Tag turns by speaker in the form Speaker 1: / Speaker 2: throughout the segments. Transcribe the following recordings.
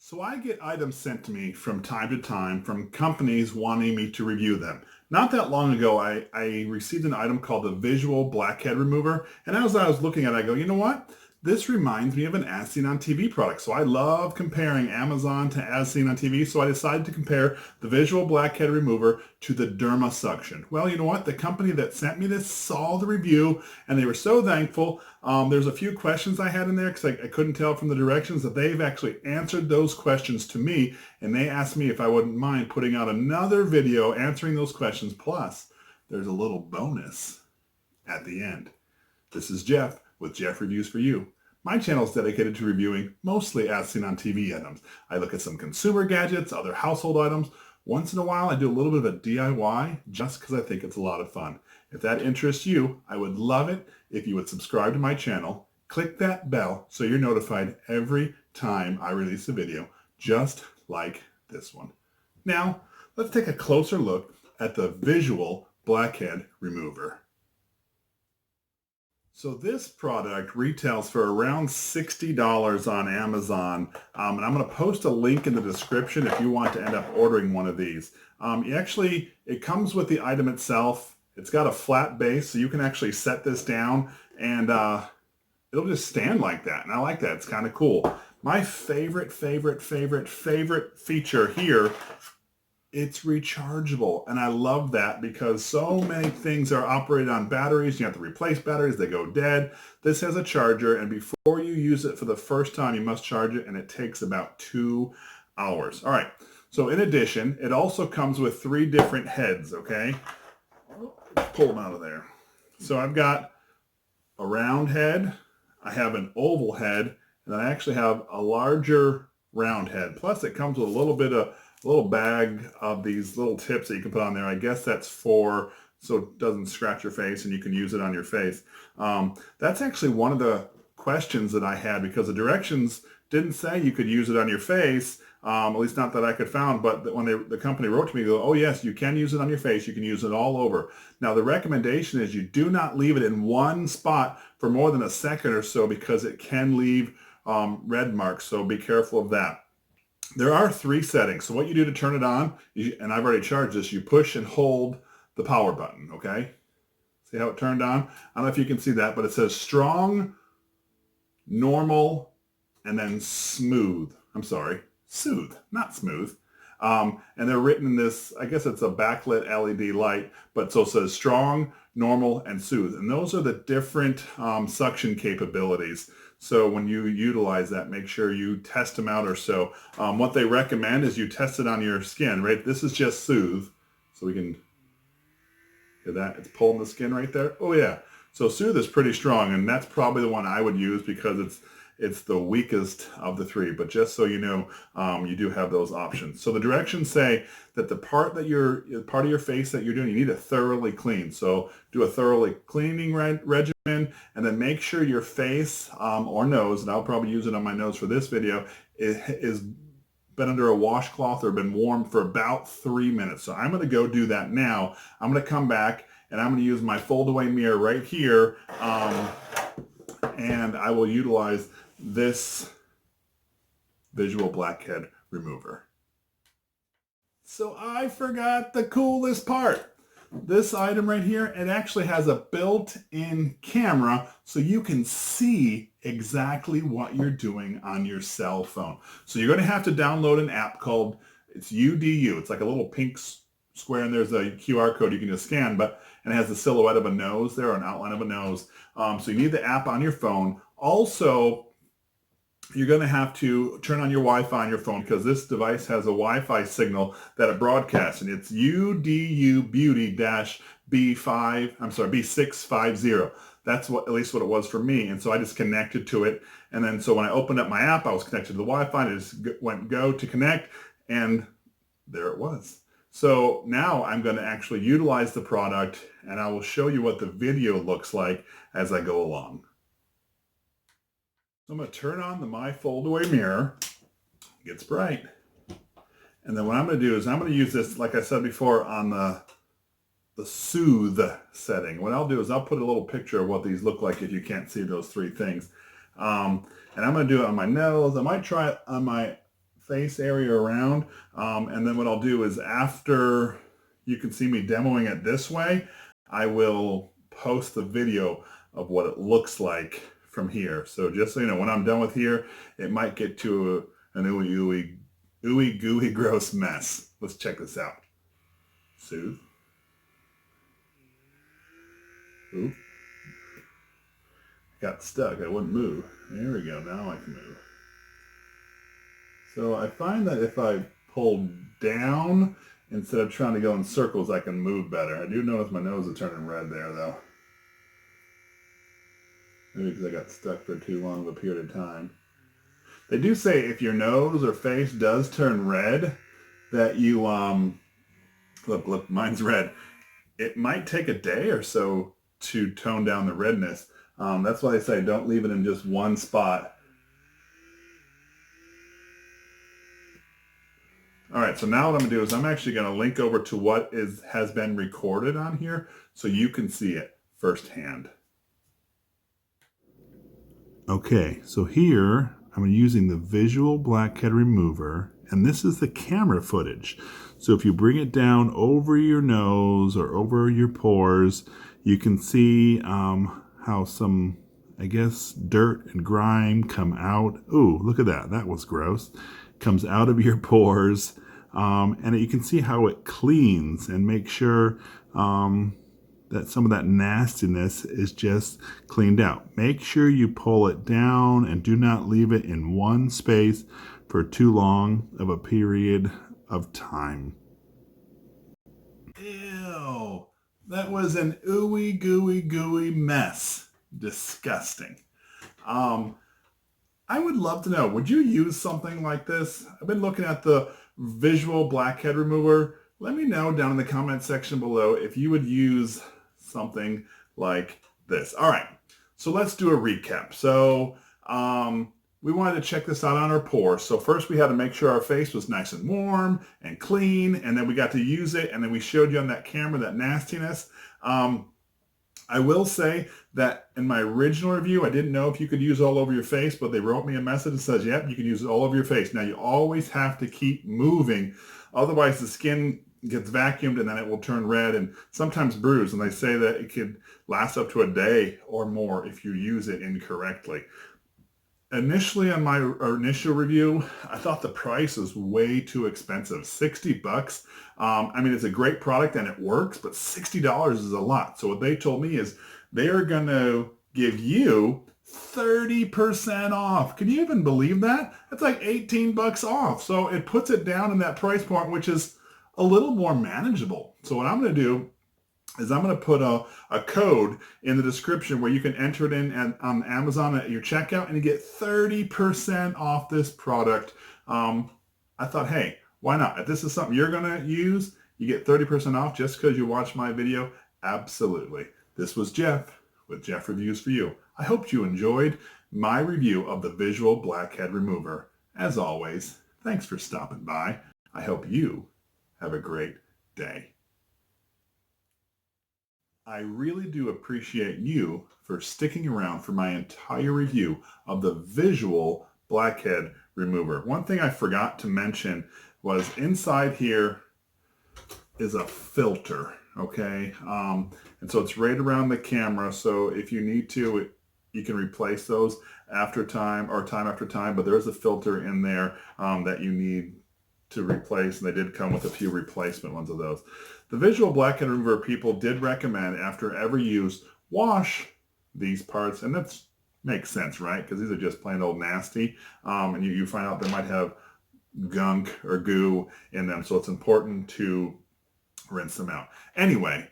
Speaker 1: So I get items sent to me from time to time from companies wanting me to review them. Not that long ago, I received an item called the Visual Blackhead Remover. And as I was looking at it, I go, you know what? This reminds me of an As Seen on TV product. So I love comparing Amazon to As Seen on TV. So I decided to compare the Visual Blackhead Remover to the Derma Suction. Well, you know what? The company that sent me this saw the review and they were so thankful. There's a few questions I had in there because I couldn't tell from the directions that they've actually answered those questions to me. And they asked me if I wouldn't mind putting out another video answering those questions. Plus, there's a little bonus at the end. This is Jeff with Jeff Reviews for You. My channel is dedicated to reviewing mostly As Seen on TV items. I look at some consumer gadgets, other household items. Once in a while, I do a little bit of a DIY just because I think it's a lot of fun. If that interests you, I would love it if you would subscribe to my channel, click that bell so you're notified every time I release a video, just like this one. Now, let's take a closer look at the Visual Blackhead Remover. So this product retails for around $60 on Amazon, and I'm going to post a link in the description if you want to end up ordering one of these. It comes with the item itself. It's got a flat base, so you can actually set this down, and it'll just stand like that, and I like that. It's kind of cool. My favorite feature here, it's rechargeable, and I love that because so many things are operated on batteries. You have to replace batteries, they go dead. This has a charger, and before you use it for the first time, you must charge it, and it takes about 2 hours. All right, so in addition, it also comes with 3 different heads, okay? Pull them out of there. So I've got a round head, I have an oval head, and I actually have a larger round head. Plus it comes with a little bag of these little tips that you can put on there. I guess that's so it doesn't scratch your face and you can use it on your face. That's actually one of the questions that I had because the directions didn't say you could use it on your face, at least not that I could found, but when the company wrote to me, they go, oh yes, you can use it on your face, you can use it all over. Now the recommendation is you do not leave it in one spot for more than a second or so because it can leave red marks, so be careful of that. There are 3 settings. So what you do to turn it on, and I've already charged this, you push and hold the power button, okay? See how it turned on? I don't know if you can see that, but it says strong, normal, and then smooth. I'm sorry, soothe, not smooth. And they're written in this, I guess it's a backlit LED light, but so it says strong, normal, and soothe. And those are the different suction capabilities. So when you utilize that, make sure you test them out or so. What they recommend is you test it on your skin, right? This is just soothe. So we can hear that. It's pulling the skin right there. Oh yeah. So soothe is pretty strong, and that's probably the one I would use because it's the weakest of the 3, but just so you know, you do have those options. So the directions say that the part of your face that you're doing, you need to thoroughly clean. So do a thoroughly cleaning regimen, and then make sure your face or nose, and I'll probably use it on my nose for this video, is been under a washcloth or been warm for about 3 minutes. So I'm going to go do that now. I'm going to come back and I'm going to use my fold-away mirror right here, and I will utilize this Visual Blackhead Remover. So I forgot the coolest part. This item right here, it actually has a built-in camera so you can see exactly what you're doing on your cell phone. So you're going to have to download an app called, it's UDU. It's like a little pink square and there's a QR code you can just scan, and it has the silhouette of a nose there, or an outline of a nose. So you need the app on your phone. Also, you're going to have to turn on your Wi-Fi on your phone because this device has a Wi-Fi signal that it broadcasts, and it's UDU B650. That's at least what it was for me, and so I just connected to it, and then so when I opened up my app, I was connected to the Wi-Fi, and I just went go to connect, and there it was. So now I'm going to actually utilize the product, and I will show you what the video looks like as I go along. So I'm going to turn on my fold-away mirror. It gets bright. And then what I'm going to do is I'm going to use this, like I said before, on the soothe setting. What I'll do is I'll put a little picture of what these look like if you can't see those 3 things. And I'm going to do it on my nose. I might try it on my face area around. And then what I'll do is after you can see me demoing it this way, I will post the video of what it looks like from here. So just so you know, when I'm done with here, it might get to an ooey gooey gross mess. Let's check this out. Soothe. Oop. Got stuck. I wouldn't move. There we go. Now I can move. So I find that if I pull down instead of trying to go in circles, I can move better. I do notice my nose is turning red there, though. Maybe because I got stuck for too long of a period of time. They do say if your nose or face does turn red, that you, look, mine's red. It might take a day or so to tone down the redness. That's why they say don't leave it in just one spot. All right, so now what I'm gonna do is I'm actually gonna link over to what has been recorded on here so you can see it firsthand. Okay, so here I'm using the visual blackhead remover, and this is the camera footage. So if you bring it down over your nose or over your pores, you can see how some, I guess, dirt and grime come out. Ooh, look at that. That was gross. Comes out of your pores. And you can see how it cleans and make sure that some of that nastiness is just cleaned out. Make sure you pull it down and do not leave it in one space for too long of a period of time. Ew, that was an ooey gooey mess. Disgusting. I would love to know, would you use something like this? I've been looking at the visual blackhead remover. Let me know down in the comment section below if you would use something like this. All right, so let's do a recap. So we wanted to check this out on our pores. So first we had to make sure our face was nice and warm and clean, and then we got to use it, and then we showed you on that camera that nastiness. I will say that in my original review, I didn't know if you could use it all over your face, but they wrote me a message that says, yep, you can use it all over your face. Now you always have to keep moving. Otherwise the skin gets vacuumed and then it will turn red and sometimes bruise. And they say that it could last up to a day or more if you use it incorrectly. Initially on my initial review, I thought the price was way too expensive, $60. I mean, it's a great product and it works, but $60 is a lot. So what they told me is they are going to give you 30% off. Can you even believe that? That's like $18 off. So it puts it down in that price point, which is a little more manageable. So what I'm going to do is I'm going to put a code in the description where you can enter it in on Amazon at your checkout and you get 30% off this product. I thought, hey, why not? If this is something you're going to use, you get 30% off just because you watched my video. Absolutely. This was Jeff with Jeff Reviews for You. I hope you enjoyed my review of the Visual Blackhead Remover. As always, thanks for stopping by. I hope you have a great day. I really do appreciate you for sticking around for my entire review of the Visual Blackhead Remover. One thing I forgot to mention was inside here is a filter, okay? And so it's right around the camera, so if you need to, you can replace those after time or time after time, but there is a filter in there that you need to replace, and they did come with a few replacement ones of those. The Visual Blackhead Remover people did recommend after every use, wash these parts, and that makes sense, right? Because these are just plain old nasty, and you find out they might have gunk or goo in them, so it's important to rinse them out. Anyway,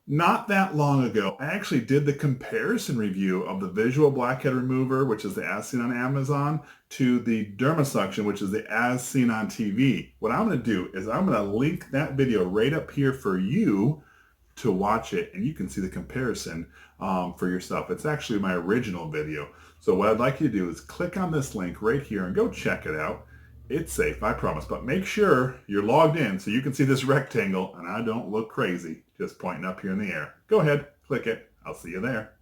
Speaker 1: not that long ago, I actually did the comparison review of the Visual Blackhead Remover, which is the As Seen on Amazon, to the Dermasuction, which is the As Seen on TV. What I'm going to do is I'm going to link that video right up here for you to watch it, and you can see the comparison for yourself. It's actually my original video. So what I'd like you to do is click on this link right here and go check it out. It's safe, I promise, but make sure you're logged in so you can see this rectangle and I don't look crazy just pointing up here in the air. Go ahead, click it. I'll see you there.